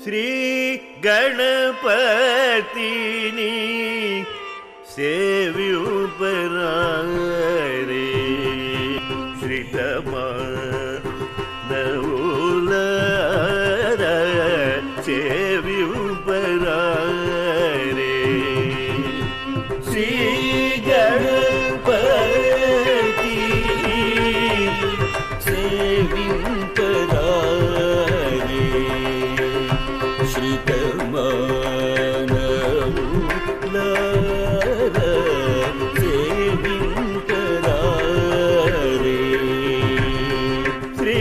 ಶ್ರೀ ಗಣಪತಿನಿ ಸೇವ್ಯುಪರಾರೆ ಶ್ರೀತಮಾನವುಲರ ಸೇವ್ಯುಪರಾರೆ ಶ್ರೀ ಗಣಪತಿ ಸೇವ್ಯುಪರಾರೆ ಶ್ರೀತಮಾನವುಲರ ಸೇವ್ಯುಪರಾರೆ ಶ್ರೀ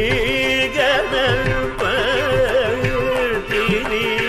ಗಣಪತಿನಿ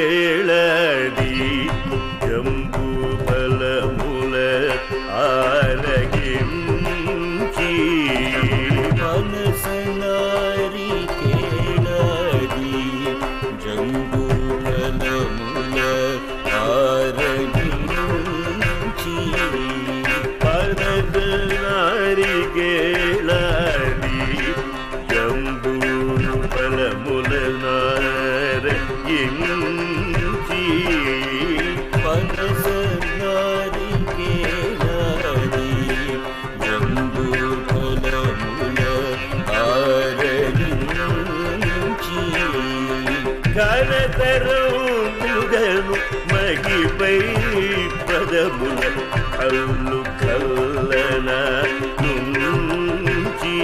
ನಾರಿಕೇಳದಿ ಜಂಬೂ ಫಲಮೂಲ ಆರಗಿಂಚಿ ಮನಸ ನಾರಿಕೇಳದಿ ಜಂಬೂ ಫಲಮೂಲ ಆರಗಿಂಚಿ ಮನಸ ನಾರಿಕೇಳದಿ ಜಂಬೂ ಫಲಮೂಲ ಇಂಚಿ ಮನಸ ನಾರಿಕೇಳದಿ ಜಂಬೂ ಫಲಮೂಲ ಆರಗಿಂಚಿ ఘనతరముగను మగిపై పదముల కల్లు కల్లన నుంచి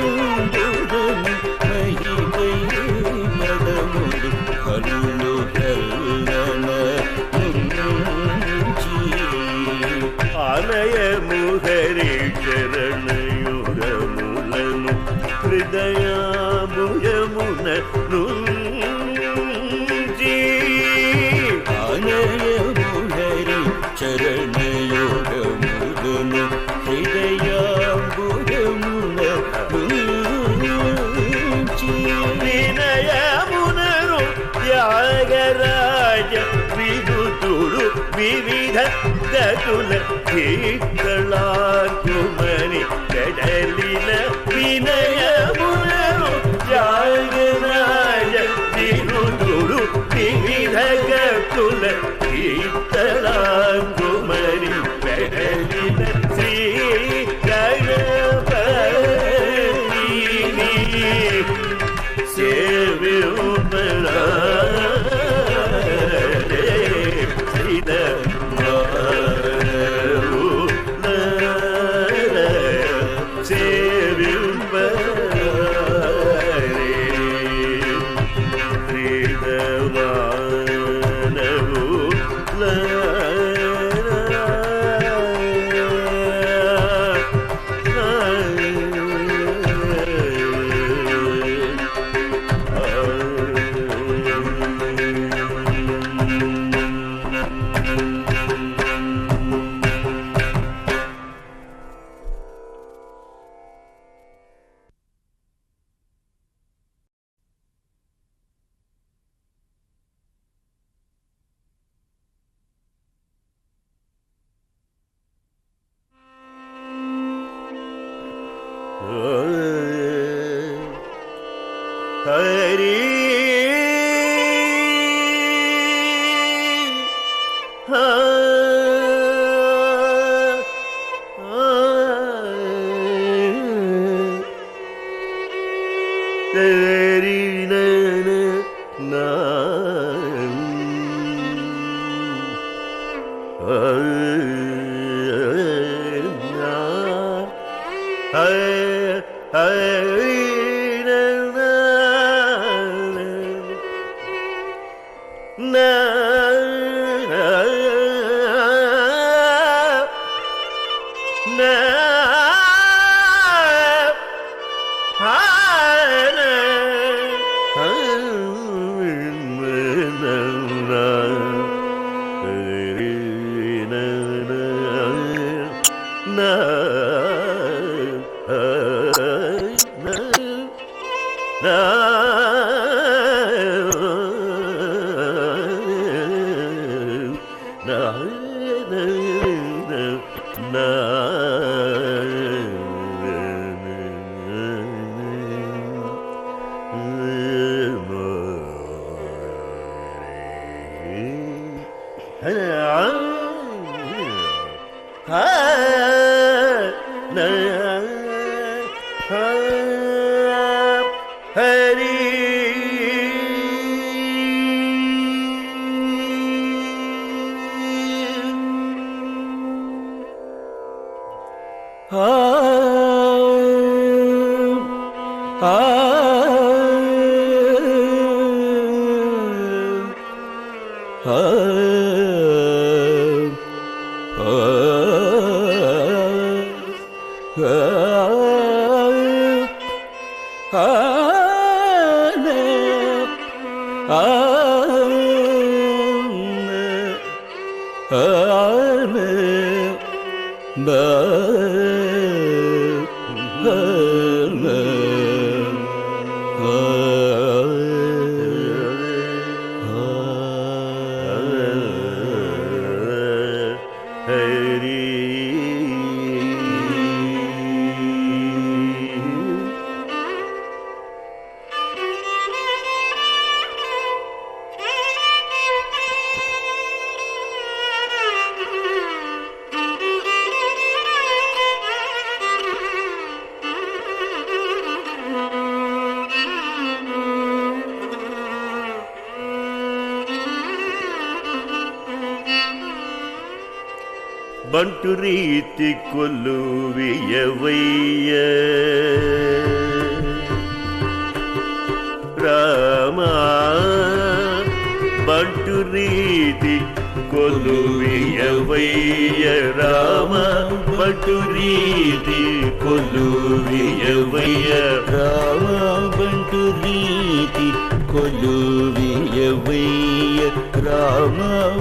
ఘనతరముగను మగిపై పదములు కల్లు కల్లన నుంచి ఆలయముహరి చరణయుగములను హృదయాముయమున నుంచి ఆలయముహరి చరణయోగములను హృదయాముయమున నుంచి వినయమునను త్యాగరాజ వినుతుడు వివిధ గతుల కీర్తనార్కుమని కడలిన వినయమునను త్యాగరాజ వినుతుడు వివిధ గతుల కీర్తనార్కుమని కడలిన శ్రీ గణపతి సేవ్యుమరా శ్రీధ ಹರಿ ಹಾ ಹರಿ ನನ ಬಂಟು ರೀತಿ ಕೊಲ್ಲುವಿಯವಯ್ಯ ರಾಮ ಬಂಟು ರೀತಿ ಕೊಲ್ಲುವಿಯವಯ್ಯ ರಾಮ ಬಂಟು ರೀತಿ ಕೊಲ್ಲುವಿಯವಯ್ಯ ರಾಮ ಬಂಟು ರೀತಿ ಕೊಲ್ಲುವಿಯವಯ್ಯ ರಾಮ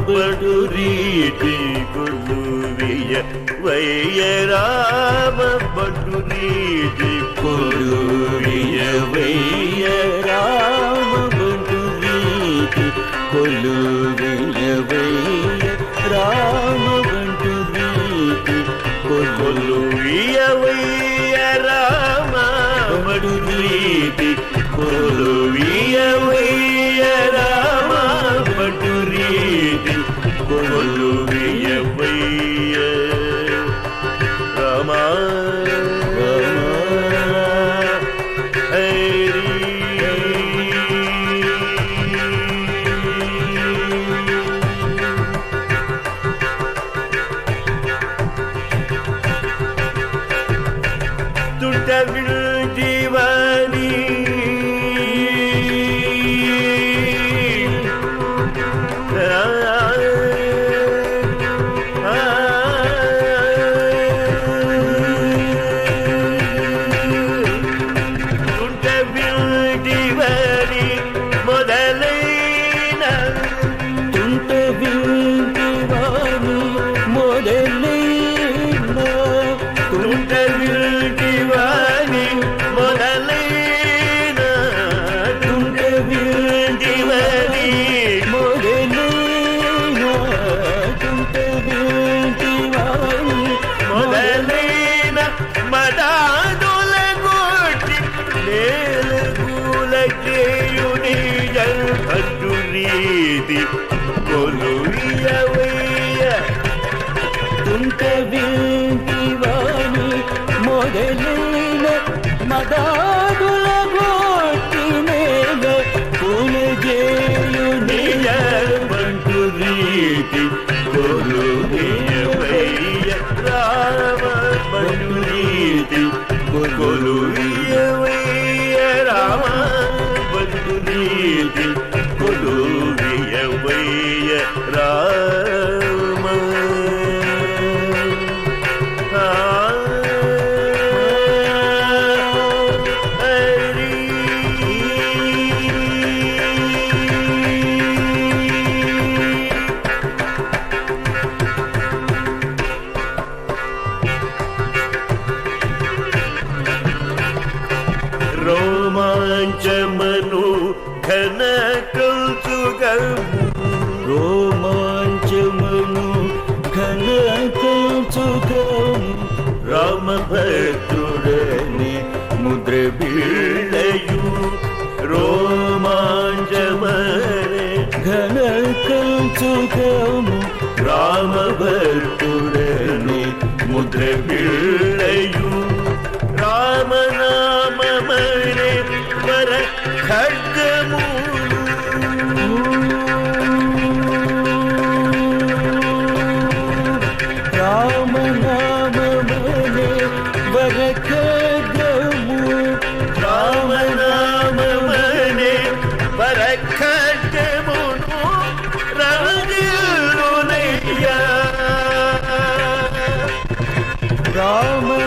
ಬಂಟು ರೀತಿ ಕೊಲ್ಲುವಿಯ ವಯ್ಯ ರಾಮ ಬಂಟು ರೀತಿ ಕೊಲ್ಲುವಿಯವಯ್ಯ ರಾಮ ಬಂಟು ರೀತಿ ಕೊಲ್ಲುವಿಯವಯ್ಯ ರಾಮ ಬಂಟು ರೀತಿ ಕೊಲ್ಲುವಿಯವಯ್ಯ ರಾಮ ಬಂಟು ರೀತಿ ಕೊಲ್ಲುವಿಯವಯ್ಯ ರಾಮ ಬಂಟು ರೀತಿ ಕೊಲ್ಲುವಿಯವಯ್ಯ ರಾಮ ತುಟವಿಳು ಜೀವ నాదాదుల గోటి మేఘ పులజేయుని బంటు రీతి కొలువయ్య రామ బంటు రీతి కొలువయ్య రామ బంటు రీతి కొలువయ్య రామ రోమాంచమను ఘన కౌతుకము రోమాంచమను ఘన కౌతుకము రామభక్తుడనే ముద్ర బీళయు రోమాంచమనే ఘన కౌతుకము రామభక్తుడనే ముద్ర బీళయు రామనామమనే వర ఖడ్గము రామనామమనే వర ఖడ్గము రామనామమనే వర ఖడ్గమును రాజునయ్యా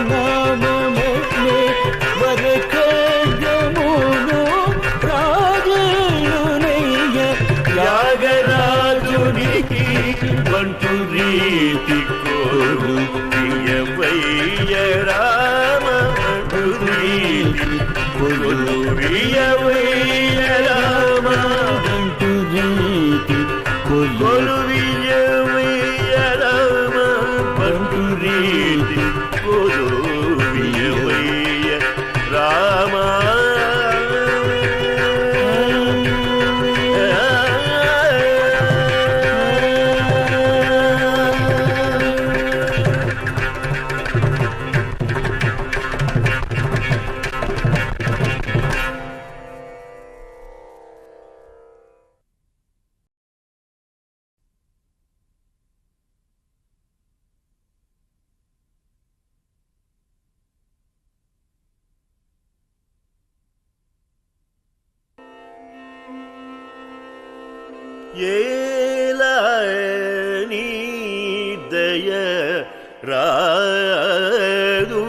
రామనామమనే వర ఖడ్గమును రాజునయ్య యాగరాజునికి బంటు రీతి కోరు ప్రియవయ్య రామ బంటు రీతి కొలు ప్రియవయ్య రామ బంటు రీతి కొలు ప్రియవయ్య రామ బంటు రీతి కొలు ప్రియవయ్య రామ ఏలాని దయ రాదు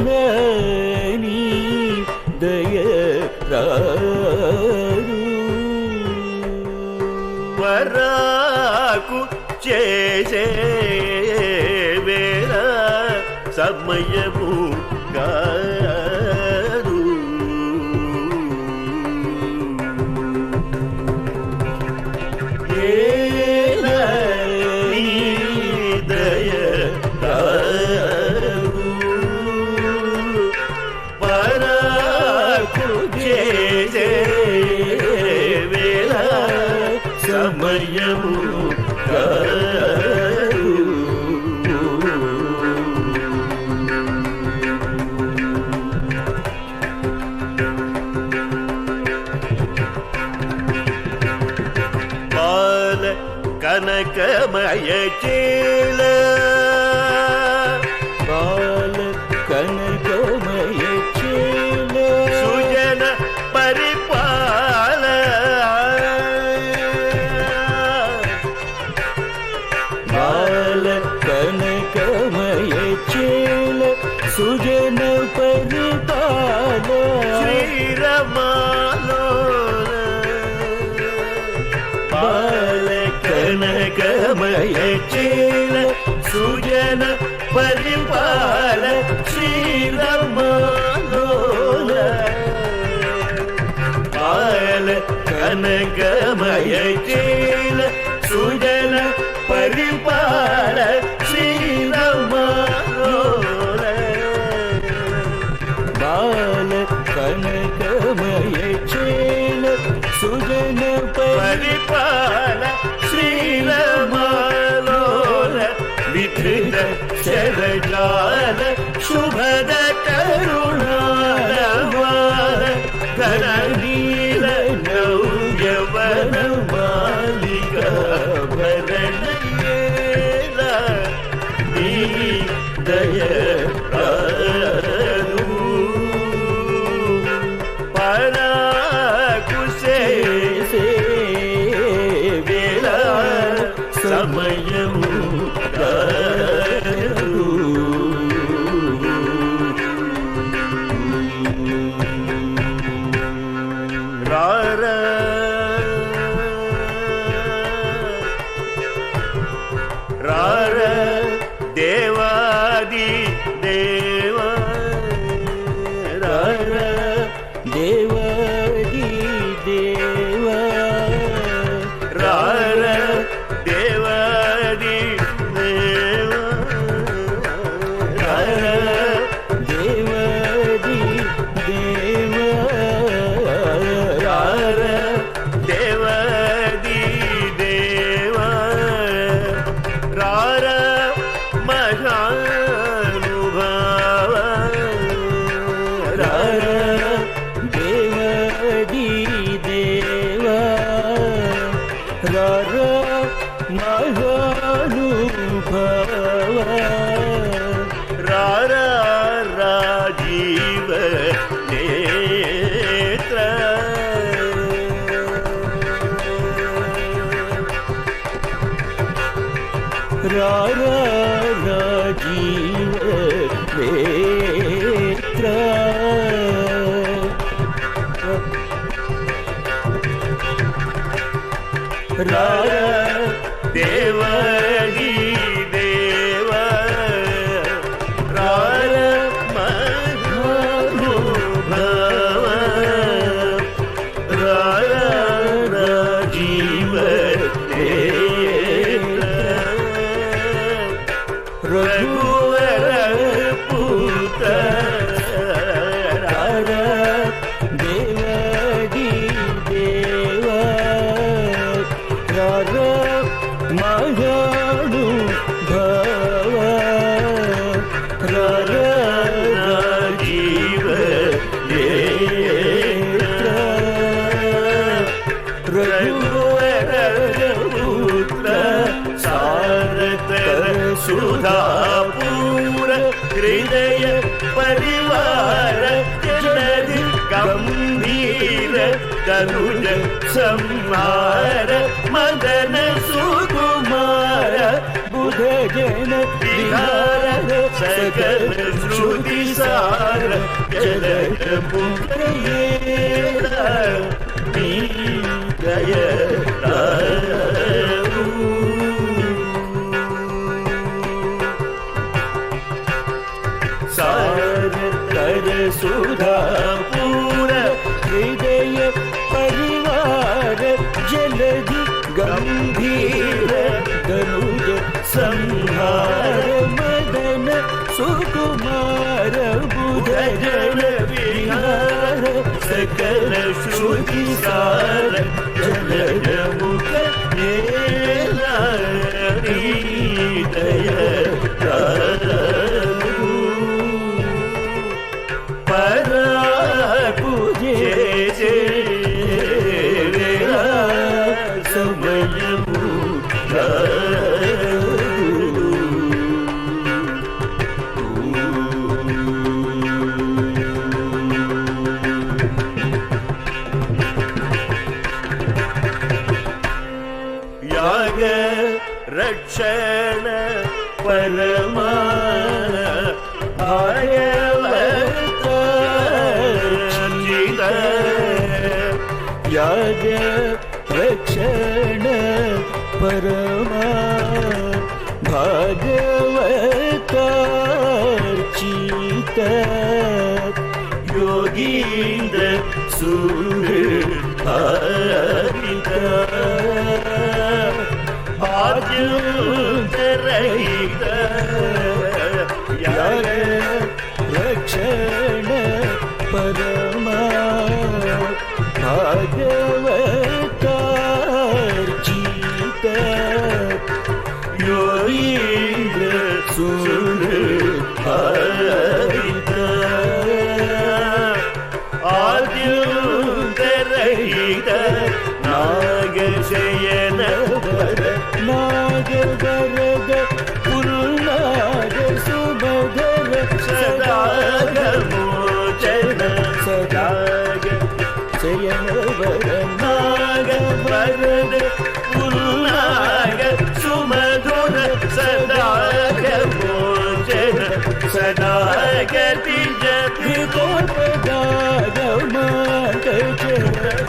ఏలని దయ రాదు వరాకు చేసే వేళ సమయము కాదు ఏలని దయ రాదు వరాకు చేసే వేళ సమయము కాదు పాల కనకమయ చేల బాల కనకమయ చేల సుజన పరిపాల బాల కనకమయ చేల సుజన పరిపాల శ్రీరమాలోల బాల కనకమయ చేల సుజన పరిపాల శ్రీరమాలోల బాల కనకమయ చేల సుజన పరిపాల శ్రీరమాలోల బాల కనకమయ చేల సుజన పరిపాల శ్రీరమాలోల विधृत शरजाल शुभद करुणालवाल धरणील नौयवन मालिका भरणीला दय पराकुशे से वेला समयमु रार देवादि देवा रार देवादि देवा रार देवादि देवा रार देवादि देवा रार देवादि देवा रार महानुभाव रार देवादि देवा रार महानुभाव रार राजीव नेत्र रार राजीव नेत्र रार देवादि देवा रार महानुभाव रार राजीव नेत्र रघुवर पुत्र रार देवादि देवा रार महानुभाव रार राजीव नेत्र रघुवर पुत्र सारतर सुधापूर हृदय परिवार जनधि गंभीर तनुज संहार मदन सुकुमार बुध जन विहार सकल श्रुति सार जलद पुत्र दय सारतर सुधापूर हृदय परिवार जलधि गंभीर तनुज संहार मदन सुकुमार बुध जन विहार सकल श्रुति सार जलद मुख दय पराकुजे से वेला समयमु याग रक्षण परमा याग रक्षण परमा भागवतार्चित योगीन्द्र सुहृद आद्युत रहित याग रक्षण परमा भागवतार्चित योगीन्द्र सदा गति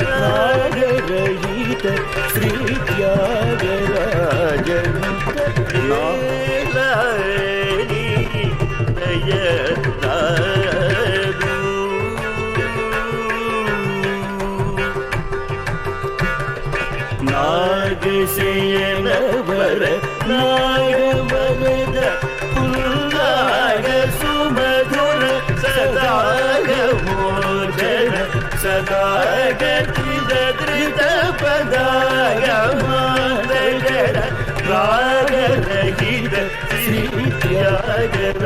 रागरहित श्री त्यागराजनुत नागसेन वर नागवरद पुल्लाग सुमधुर सदाग मोचन सदाग धृत पदाग मादर राग रहित श्री त्यागराजनुत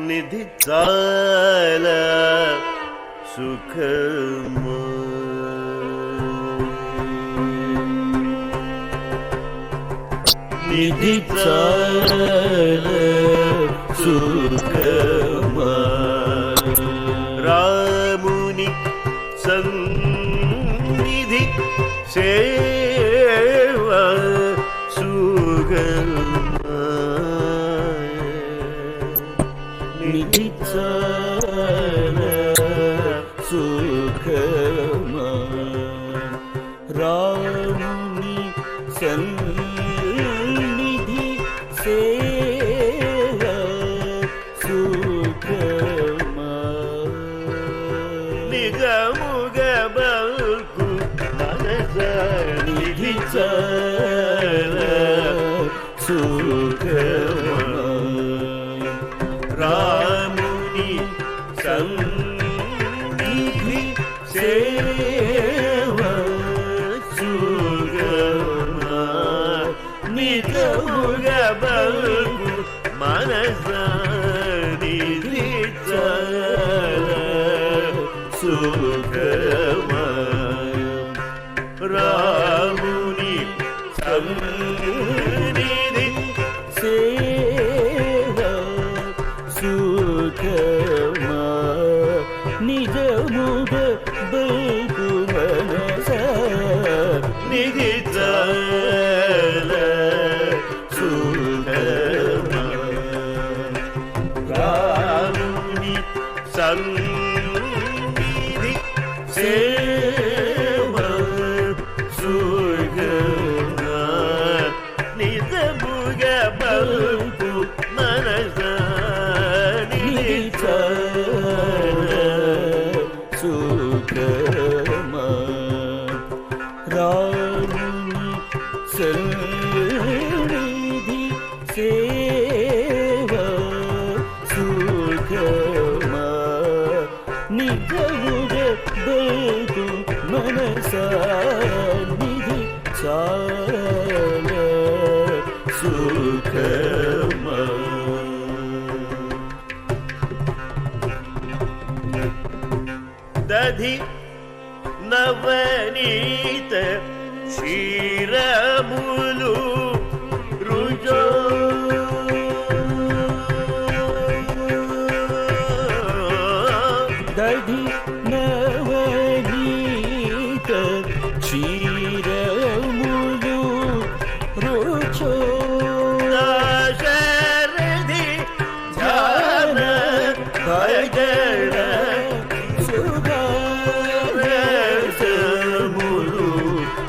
निधि चाल सुखम निधि चाल सुखम रामुनि सन्निधि सेवा सुगम निधि चाल सुखम रामुनि सन्निधि सेवा सुखम निजमुग बल्कु मनस निधि चाल सुखम रामुनि सन्निधि सेवा सुगम निजमुग बल्कु मनस निधि चाल सुगम रामुनि సేవ సుగమ నిజముగ బల్పు మనస నిలిచార సుఖమ రాముని సన్నిధి సేవ సుఖమ నిజముగ బల్పు మనస నిధి చాల సుఖమ దధి నవనీత క్షీరములు రుజో దధి నవనీత క్షీరములు రుచో దాశరథి ధ్యాన భజన సురసములు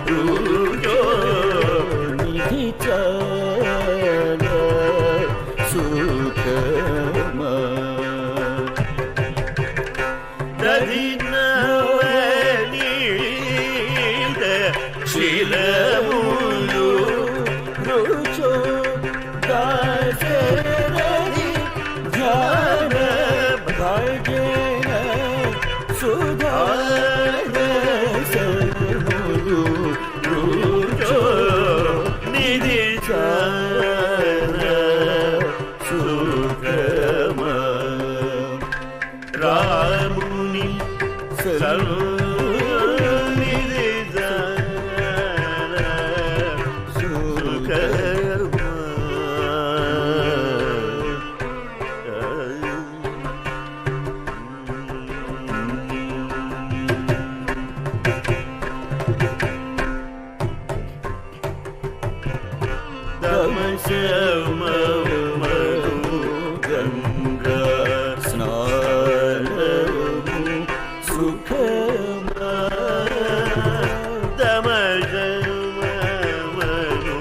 రుజో నిధి చాల సుఖమ దధి నవనీత క్షీరములు రుచో దాశరథి ధ్యాన భజన సుధారసములు రుచో నిధి చాల సుఖమ రాముని సన్నిధి చాల సుఖమ తమసమమరు గంగా స్నానము సుఖమ తమసమమరు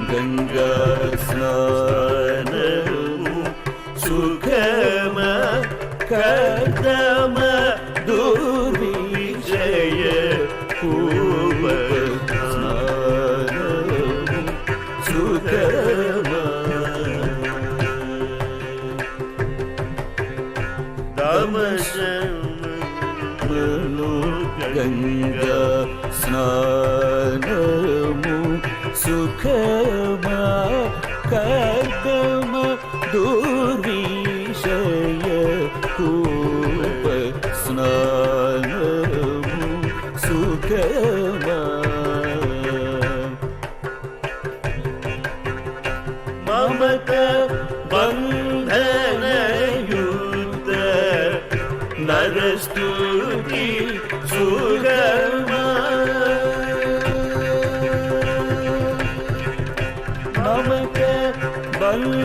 గంగా స్నానము సుఖమ కదమ దుర్విజయ పూవ స్నానము సుఖమ తమసమమరు గంగా స్నానము సుఖమ కర్దమ దుర్విషయ కూప స్నానము సుఖమ మమత బంధనయుత నరస్తుతి సుగమ మమత బంధనయుత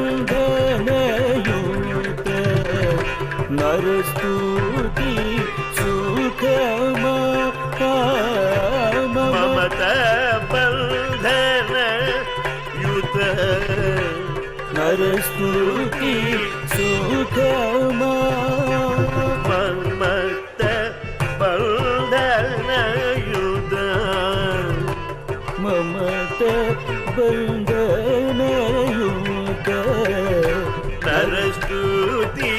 నరస్తుతి సుఖమ మమత బంధన యుత నరస్తుతి సుఖమ మమత బంధన యుత మమత బంధనయుత నరస్తుతి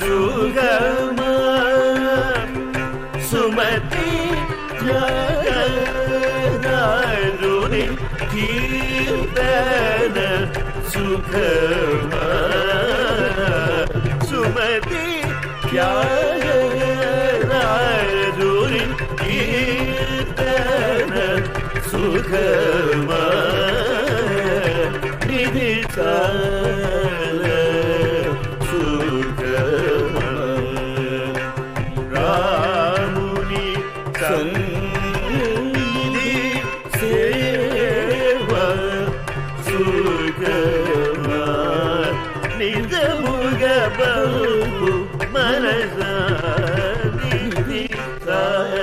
సుగమ సుమతి జగదారుని కీర్తన సుఖమ సుమతి త్యాగరారుని కీర్తన సుఖమ నిధి చాల సుఖమ రాముని సన్నిధి సేవ సుఖమ నిజముగ బల్పు మనస నిధి చాల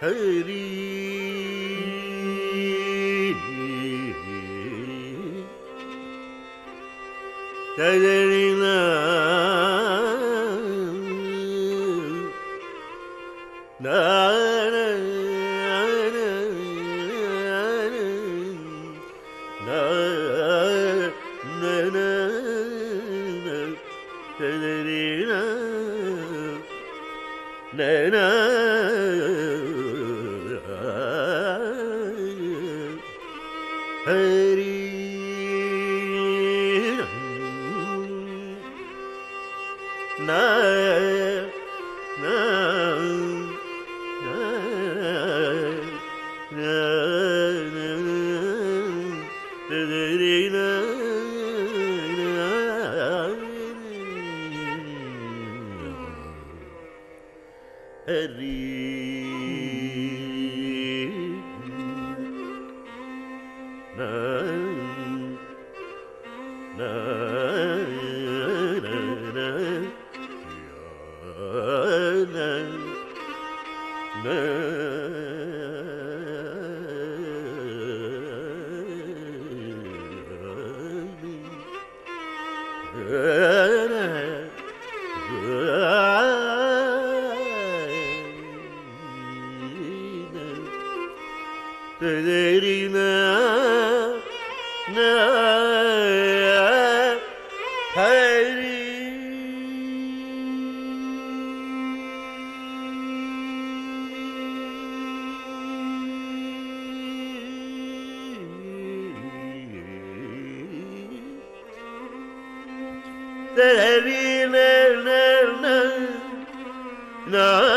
Hari தகரினா Hari na na na na Hari na na na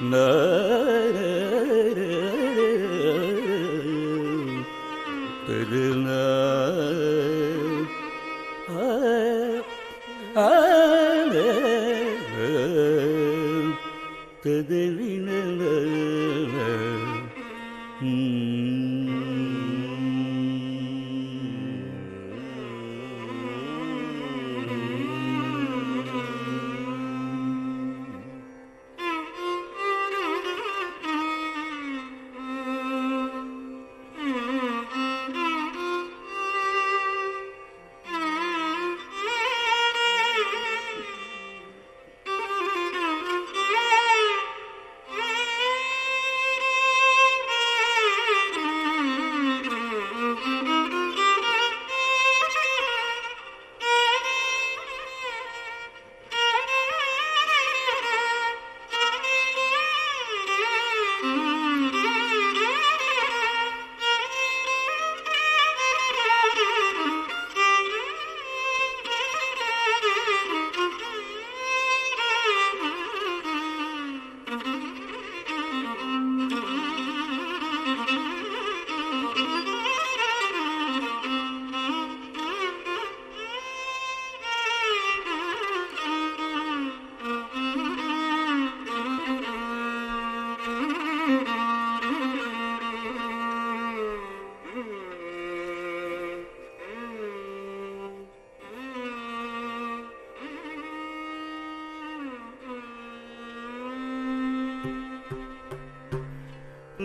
na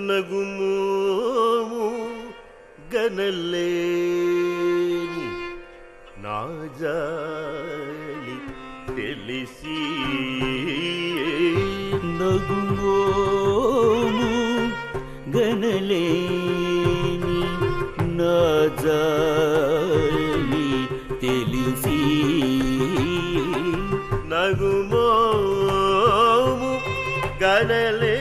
నగుమోము గనలేని నా జాలి తెలిసి నగుమోము గనలేని నా జాలి తెలిసి నగుమోము గనలేని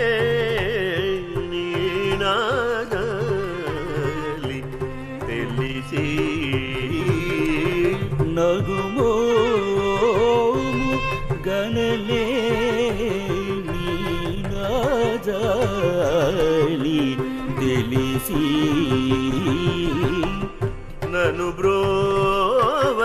నగుమోము గనలేని నా జాలి తెలిసి నన్ను బ్రోవ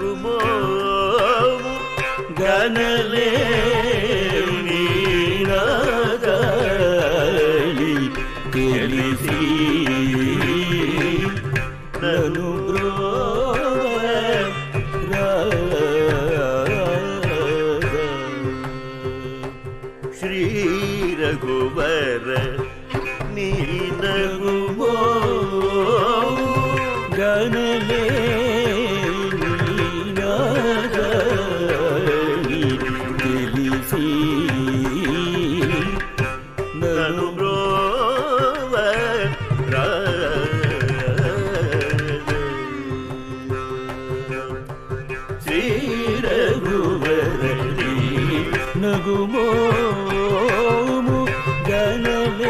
నగుమోము గనలేని నా జాలి తెలిసి నన్ను బ్రోవ శ్రీ రఘువర నీ నగుమోము గనలేని నా జాలి తెలిసి నన్ను బ్రోవ శ్రీ రఘువర నగుమోము గనలేని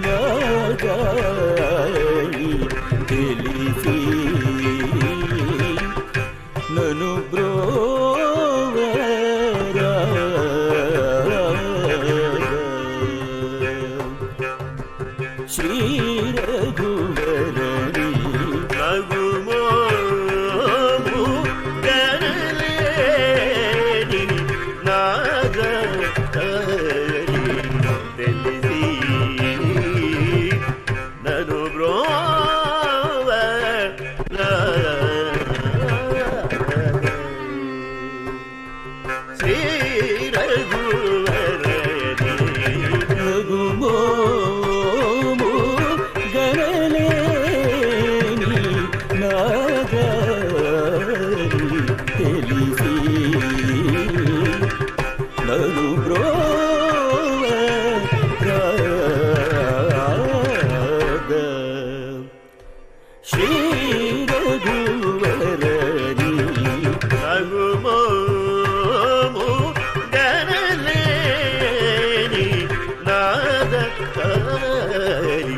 నా జాలి తెలిసి నన్ను బ్రోవ శ్రీ రఘువరని నగుమోము గనలేని నా జాలి తెలిసి నన్ను బ్రోవ శ్రీ రఘువర నగుమోము గనలేని నా జాలి తెలిసి నన్ను బ్రోవ శ్రీ రఘువరని నగుమోము గనలేని నా జాలి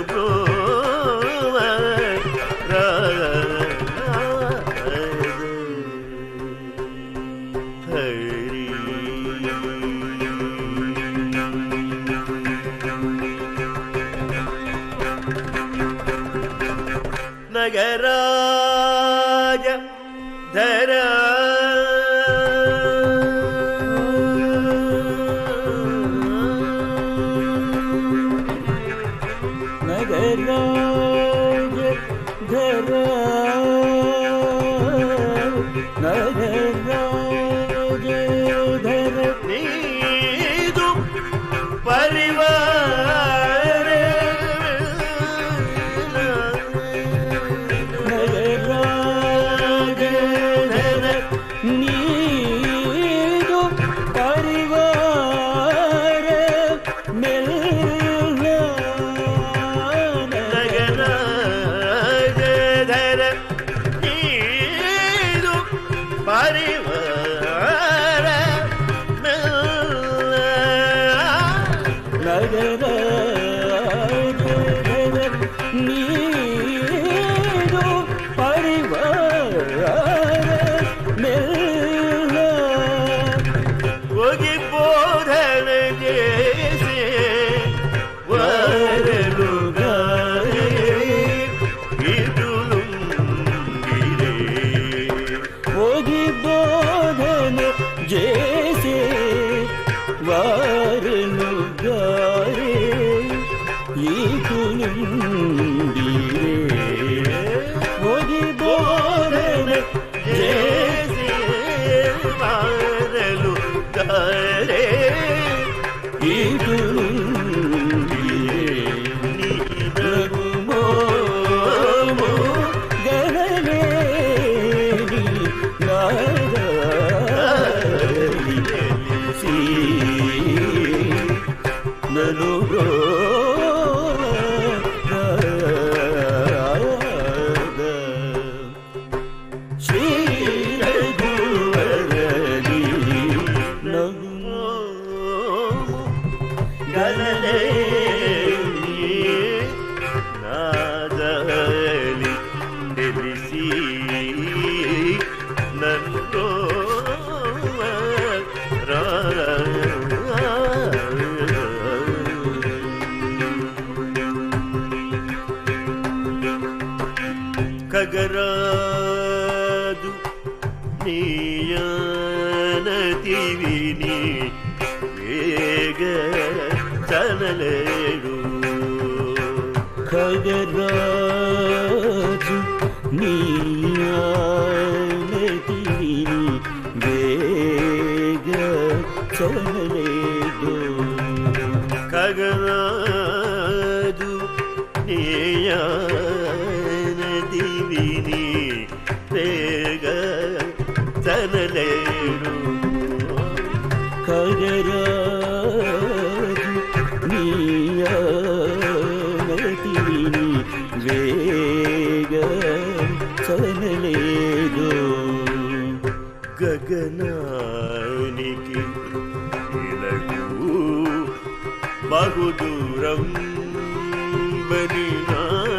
ಬ್ರೋವ ಹರಿ ನಗರಾಜ ಧರ ನಗರಾಜ ಧರ ನಗರಾಜ ಧರ ನೀದು ಪರಿವಾರ ನಗರಾಜ ಧರ ನೀದು ಪರಿವಾರ ಮೆಲ್ಲ ನಗರಾಜಧರ ನೀದು ಪರಿವಾರ ನಗರಾಜ ನೀರು ಪರಿವಾರ ಮೆಲ್ಲ ಹೋಗಿ ಬೋಧನ చేసే వారలుగారే ఇటులుంగిరే ಹೋಗಿ ಬೋಧನ ಜೇಸೆ ವಾರನು ಗಾರೆ ಈತುನುಂದಿರೆ ಹೋಗಿ ಬೋಧನ చేసే వారలుగారే ಈತುನುಂದಿರೆ ನಗುಮೋ ಗಣನೆ ನಾಗಲಿ ಸಿ ನನು ಶ್ರೀ ರಘುವರಲಿ ನಗುಮೋ ಗಣನೆ ನಾದಲಿ ತಿಳಿಸಿ ನನ್ನೋ ಖಗರಾದು ನೀಯನತಿವಿನಿ ಬೇಗ ಚಲಲೇಡು ಖಗರಾಜು ನೀಯಾನತಿವಿನಿ ಬೇಗ ಚಲಲೇದು ಖಗರಾದು ನೀಯನತಿವಿನಿ ಬೇಗ ಚಲಲೇಡು ಖಗರಾಜು ನೀಯಾನತಿವಿನಿ ಬೇಗ ಚಲಲೇದು ಗಗನಾనికి ఇలకు బహుదూరం బనినాడో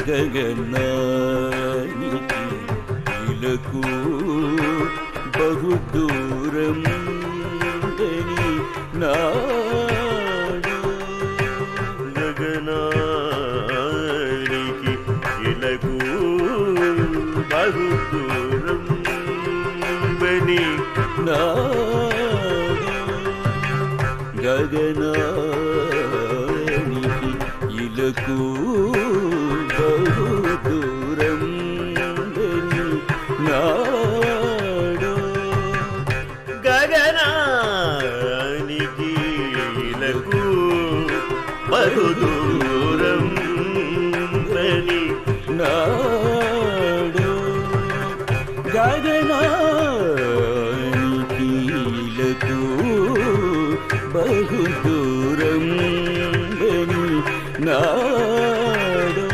గగనానికి ఇలకు బహుదూరం గని నాడు గగనానికి ఇలకు బహుదూరం బని నాడు గగనానికి ఇలకు బహుదూరం గని నాడు గగనానికి ఇలకు బహుదూరం బని నాడు గగనానికి ఇలకు బహుదూరం బని నాడు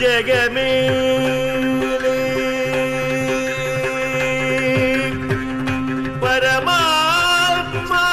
జగమేలే పరమాత్మా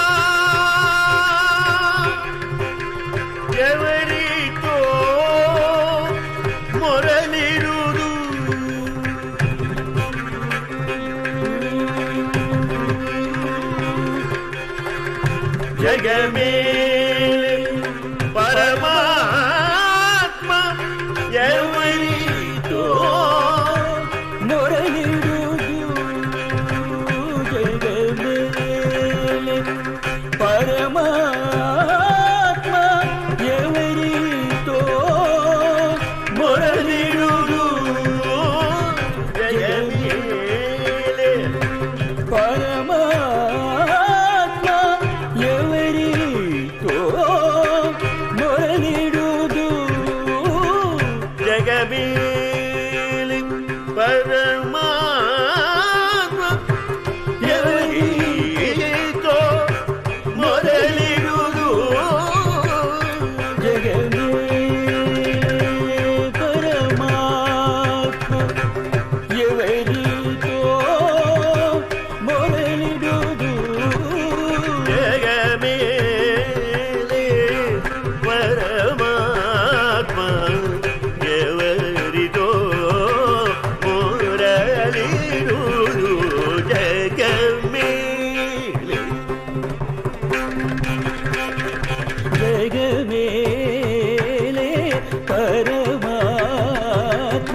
పరమాత్మ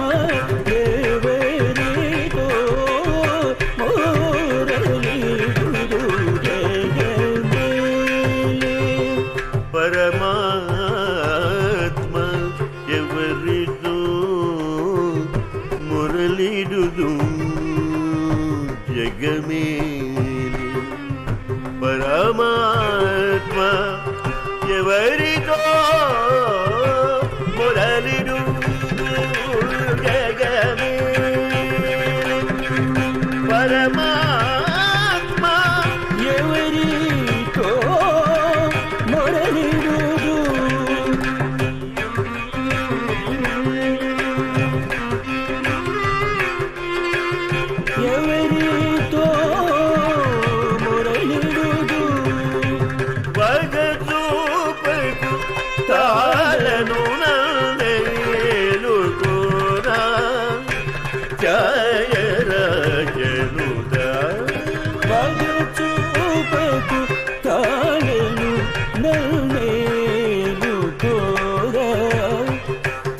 ఎవరితో మురళీడు జగమేలే. పరమాత్మ ఎవరితో మురళిడుదు జగమేలే. పరమాత్మ ఎవరితో మురళిడు జగమేలే. పరమాత్మ ఎవరితో మురళిడుదు ఎవరితో మురళిడుదు వగచూపకు తాళను నేలుకోరా జయరాజనుదా. వగచూపకు తాళను నన్నేలు కోరా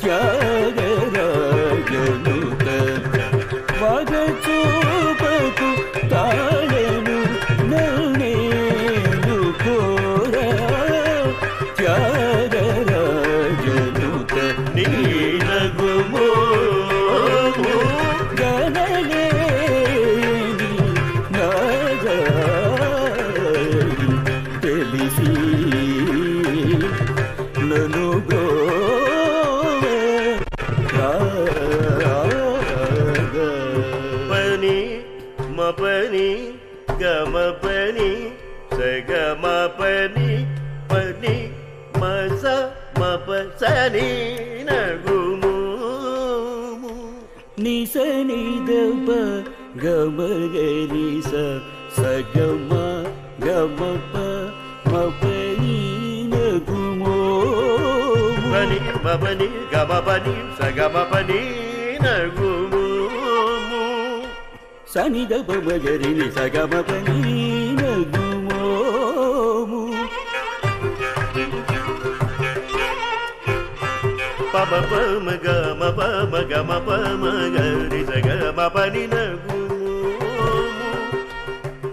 త్యాగరాజనుత. వగచూపకు తాళను నన్నేలు కోరా త్యాగరాజనుత. నీనగుమో గణలేని నాగారి తెలిసి నన్ను పని మపని గమపని సగమపని పని మస మప సని నగుము. నిస నిదప గమగరి సగమ గమప మపని నగుమో. పని మపని గమపని సగమపని నగుము. సనిదప మగరి సగమపని నగుమో. పమ పమ గమ పమ గమ పమ గరి సగమ పని నగుము.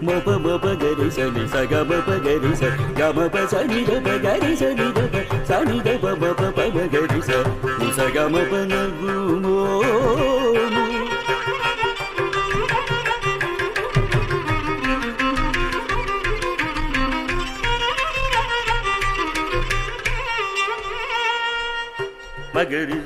మప మప గరి సని సగమ పగరి స గమ ప సని దప గరి సని దప సని దప మప పమ గరి స ని సగమ ప నగుమో. మగరి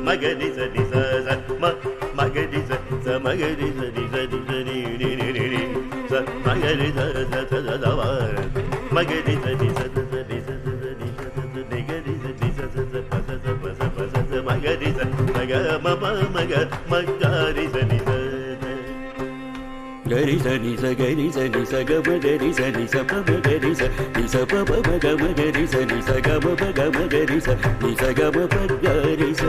మగరి సని మగరి మగరి సని మగరి మగరి సని మగరి మగ మగరి సని గరి సని స గరి సని స గమ గరి సని స పమ గరి స ని స ప పమ గమ గరి స ని స గమ ప గమ గరి స ని స గమ ప గరి స.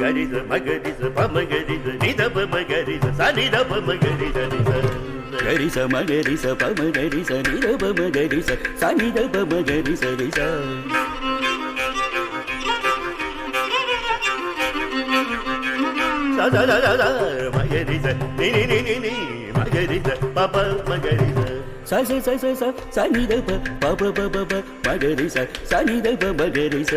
గరి స మగరి స పమ గరి స ని ద పమ గరి స స ని ద పమ గరి స ని స గరి స మగరి స పమ గరి స ని ద పమ గరి స స ని ద పమ గరి స ని స. స స స స మగరి స ని ని ని ని ని మగరి స పప మగరి స స స స స స స ని ద ప ప ప ప ప ప మగరి స స ని ద ప మగరి స.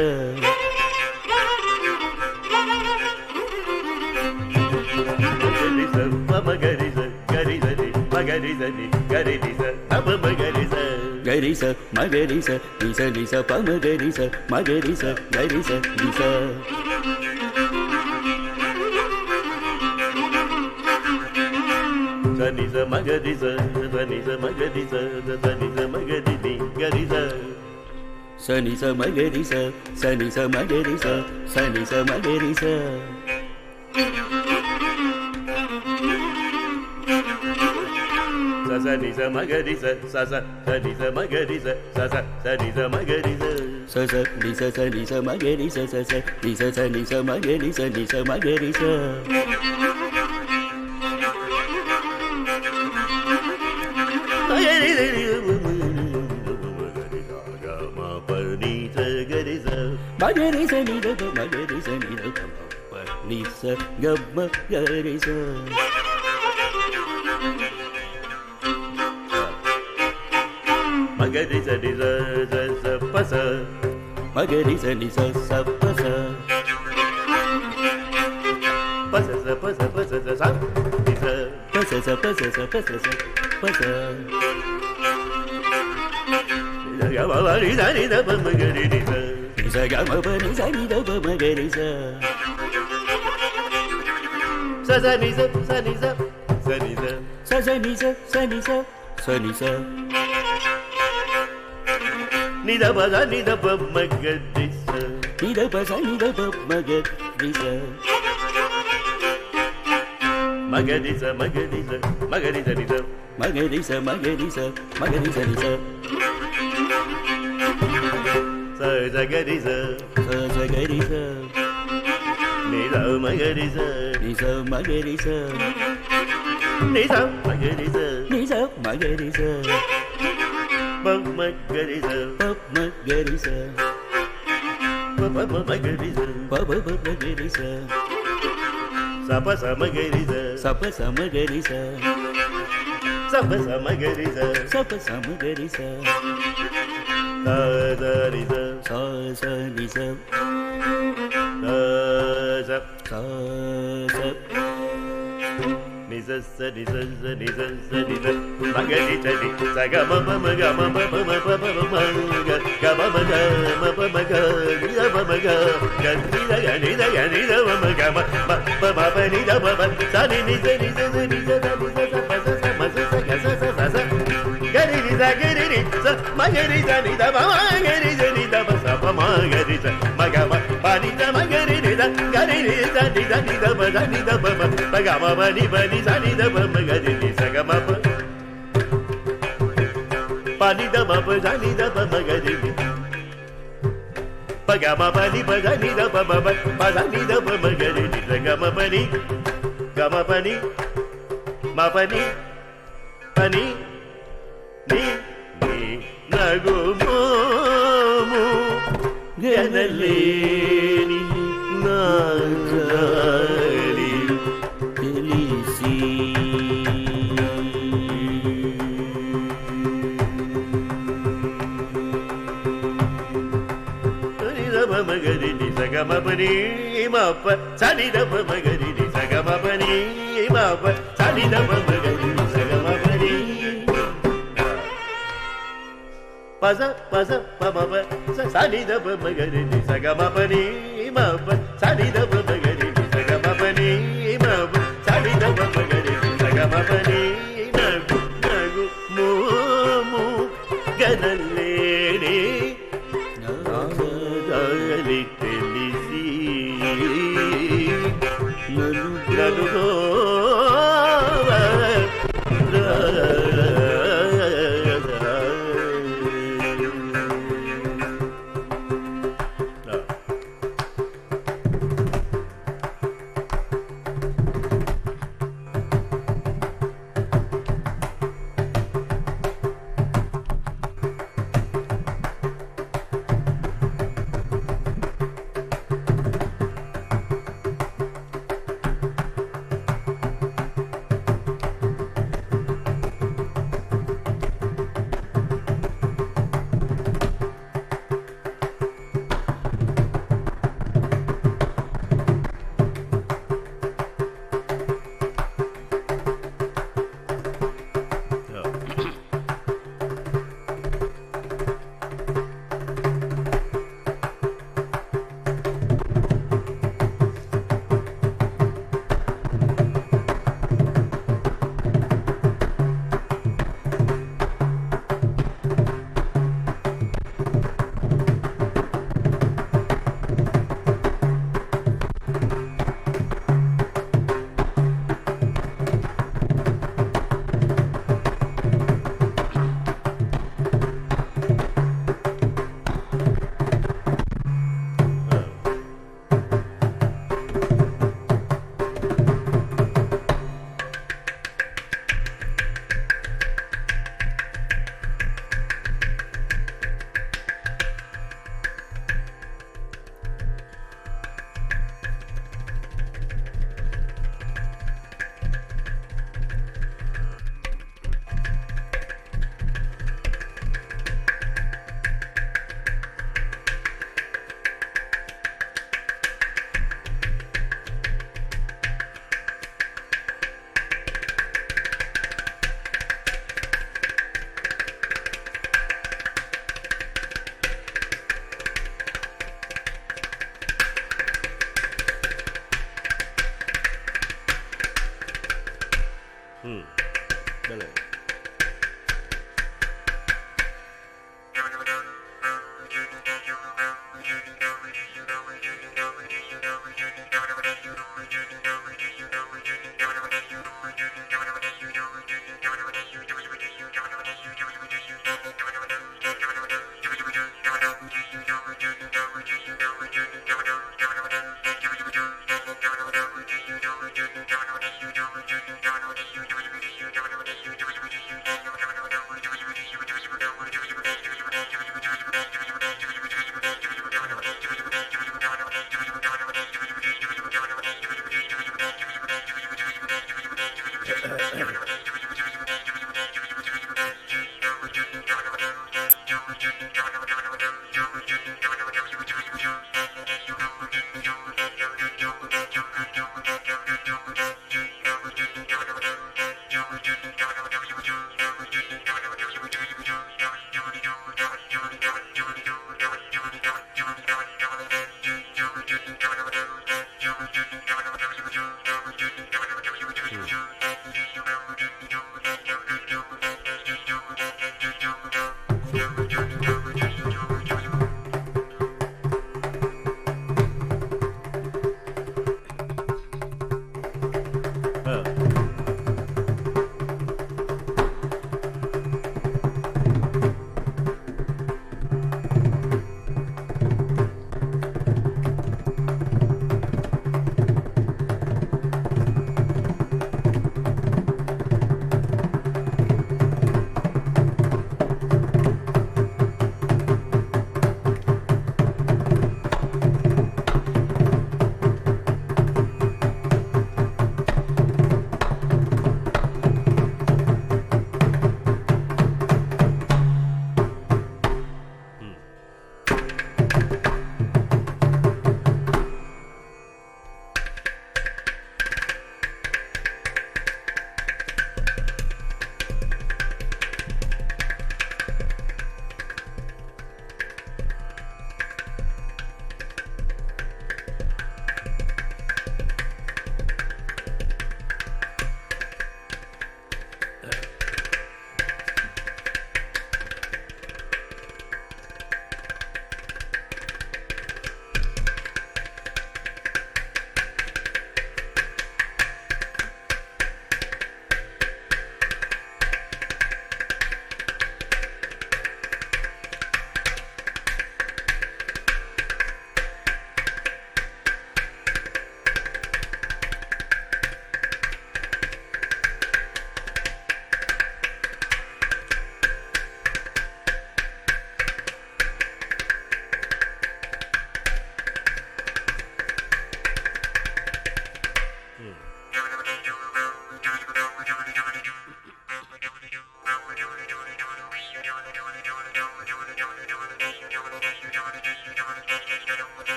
మగరి స పమ గరి స గరి స ని మగరి స ని గరి ని స పమ మగరి స గరి స మగరి స ని స ని స పమ గరి స మగరి స గరి స ని స. సని స మగరి స సని స మగరి స సని స మగరి ని గరి స సని స మగరి స సని స మగరి స సని స మగరి స. స sa ni sa ma ga ri sa sa sa sa ni sa ma ga ri sa sa sa sa ni sa ma ga ri sa sa sa ni sa sa ni sa ma ga ri sa sa sa ni sa sa ni sa ma ga ri sa ni sa ma ga ri sa ma ga ri ga ma pa ni sa ga ri sa ma ga ri sa ni da ma ga ri sa ni da pa ni sa ga ma ga ri sa ma ga ri sa ni sa sa sa pa sa ma ga ri sa ni sa sa pa sa pa sa sa pa sa pa sa sa sa ni sa pa sa sa pa sa sa pa sa sa pa sa ga ma pa ni sa ni da pa ma ga ri ni sa ni sa ga ma pa ni sa ni da pa ma ga ri sa sa sa ni sa sa ni sa sa ni sa sa sa ni sa sa ni sa sa ni sa ni da pa sa ni da pa ma ga ri sa ni da pa sa ni da pa ma ga ri sa ma ga ri sa ma ga ri sa ma ga ri sa ni sa ma ga ri sa ma ga ri sa ma ga ri sa ni sa sa sa ga ri sa sa sa ga ri sa ni sa ma ga ri sa ni sa ma ga ri sa ni sa ma ga ri sa ni sa ma ga ri sa pa ma ga ri sa pa ma ga ri sa pa pa ma ga ri sa pa pa pa ma ga ri sa sa pa sa ma ga ri sa sa pa sa ma ga ri sa sa pa sa ma ga ri sa sa pa sa ma ga ri sa sa sa ri sa sa sa ni sa sa sa sa sa ni sa sa ni sa sa ni sa sa ni sa ma ga ri sa ni sa ga ma pa ma ga ma pa pa ma pa pa ma ga ma ma ga ma pa ma ga ni da pa ma ga ga ni da ga ni da ga ni da ma ma ga ma pa ma pa ni da ma pa sa ni ni sa ni sa sa ni sa sa ni sa sa pa sa sa ma sa sa ga sa sa sa sa ga ri ni sa ga ri ni sa ma ga ri sa ni da ma ma ga ri sa ni da pa sa pa ma ga ri sa ma ga ma pa ni da ma ga ri ni da ga ri ni sa ni da pa sa ni da pa ma ga ma pa ni sa ni da pa ma ga ri ni sa ga ma pa pa ni da ma pa sa ni da pa ma ga ri ni pa ga ma pa ni pa sa ni da pa ma pa sa ni da pa ma ga ri ni sa ga ma pa ni ma pa ni pa ni ni ni na gu mo mu ga na le ni na ga ri తెలిసి ni da pa ma ga ri ni sa ga ma pa ni ma pa sa ni da pa ma ga ri ni sa ga ma pa ni ma pa sa ni da pa ma ga ri ni sa ga ma pa ni pa sa pa ma pa sa ni da pa ma ga ri ni sa ga ma pa ni ma pa sa ni da pa ma ga ri ni sa ga ma pa ni ma pa sa ni da pa ma ga ri ni sa ga ma pa ni na gu mu mu ga na le ni gali తెలిసి నన్ను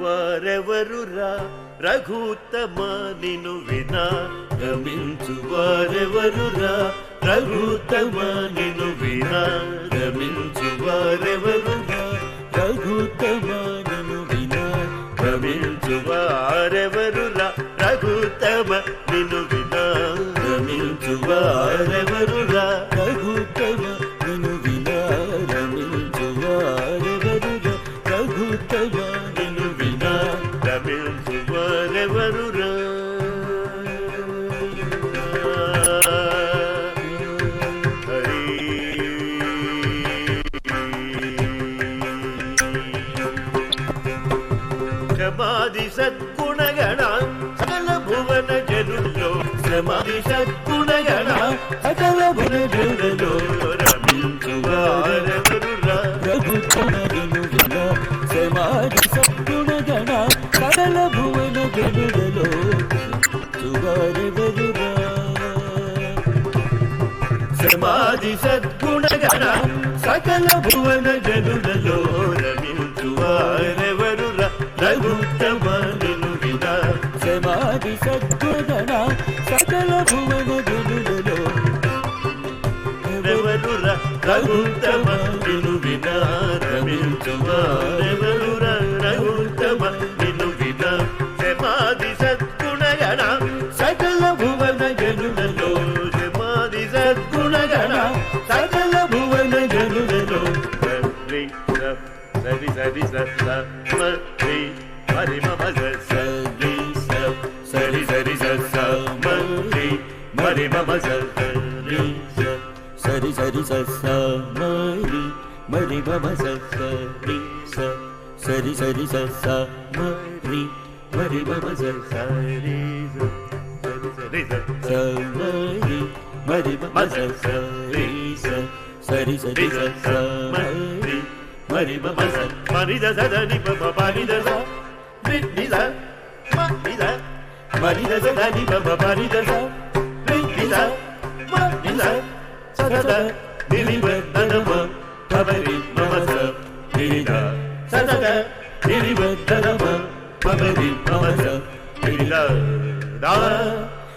రమించువారెవరురా రఘుత్తమ నిను వినా రమించువారెవరురా రఘుత్తమ నిను వినా రమించువారెవరురా రఘుత్తమ నిను వినా రమించువారెవరురా రఘుత్తమ నిను వినా రమించువారెవరురా రఘుత్తమ నిను వినా రమించువారెవరురా రఘుత్తమ నిను వినా రమించువారెవరురా సమాధి సద్గుణగణ సకల భువన జనుల్లో సమాధి సద్గుణగణ సకల భువన జనుల్లో రమించువారెవరురా రఘుత్తమ నిను వినా సమాధి సద్గుణగణ సకల భువన జనులలో చువారెవరురా సమాధి సద్గుణగణ సకల భువన జనులలో రమించువారెవరురా రఘుత్తమ నిను వినా సమాధి సద్గుణగణ సకల భువన జనులలో ఎవరురా రఘుత్తమ నిను వినా రమించువారెవరురా రఘుత్తమ నిను వినా సమాధి సద్గుణగణ సకల భువన జనులలో సమాధి సద్గుణగణ సకల భువన జనులలో సరి సరి సరి మరి మమ సరి సరి సరి సరి మరి మమ సరి సరి సరి సరి మరి మమ సరి సరి సరి సరి మరి మమ సరి సరి సరి మరి మమ సరి సరి సరి సరి మరి మమ మరిద సదని పమ పరిద నిద నిద మరిద సదని పమ పరిద నిద నిద సద నిలివ తనమ పవరి మమ నిద సద నిలివ తనమ పవరి మమ నిద దా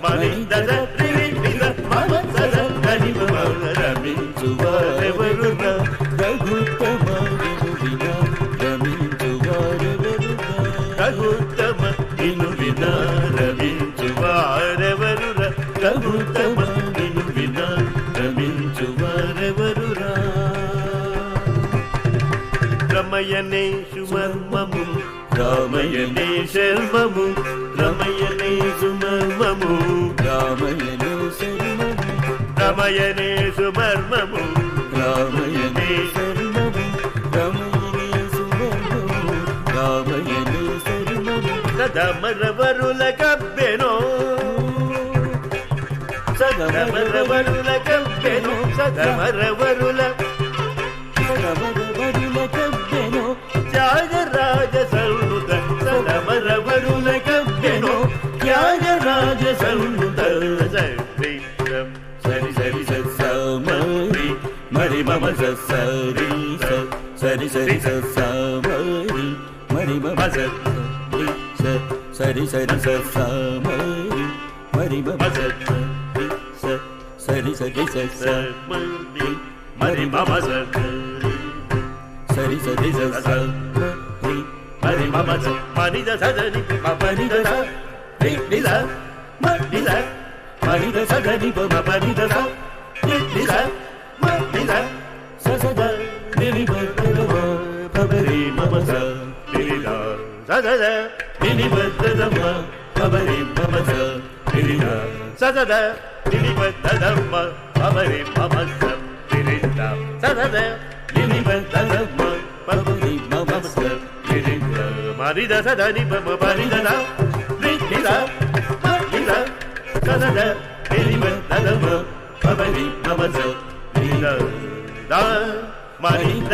మరిద నిద మమ సద నిలివ రమించువారెవరురా రఘుత్తమ నిను వినా రమించువారెవరురా రఘుత్తమ నిను వినా రమించువారెవరురా రఘుత్తమ నిను వినా రమించువారెవరురా రమయనేషు మర్మము రామయనే శర్మము రమయనేషు మర్మము రామయనే శర్మము రమయనేషు మర్మము రామయనే శర్మము రామయనే శర్మము రామయనే శర్మము సదమరవరుల కబ్బెనో సదమరవరుల కబ్బెనో సదమరవరుల సదమరవరుల కబ్బెనో త్యాగరాజ సల్లుత సదమరవరుల కబ్బెనో త్యాగరాజ సల్లుత సరి సరి సరి మరి మమ సరి సరి సరి సరి మరి మమ సరి సరి సరి మరి మమ సరి సరి సరి మరి మమ సరి సరి సరి మరి మమ మనిద సదని మనిద నిద నిద మనిద సదని మనిద నిద నిద సద నిలిబద్ధమ పవరి మమ నిద సద నిలిబద్ధమ పవరి మమ నిద సద నిలిబద్ధమ పవరి మమ నిద సద నిలిబద్ధమ పవరి మమ నిద మనిద సదని మనిద నిద నిద సద నిలిబద్ధమ పవరి మమ నిద దా మనిద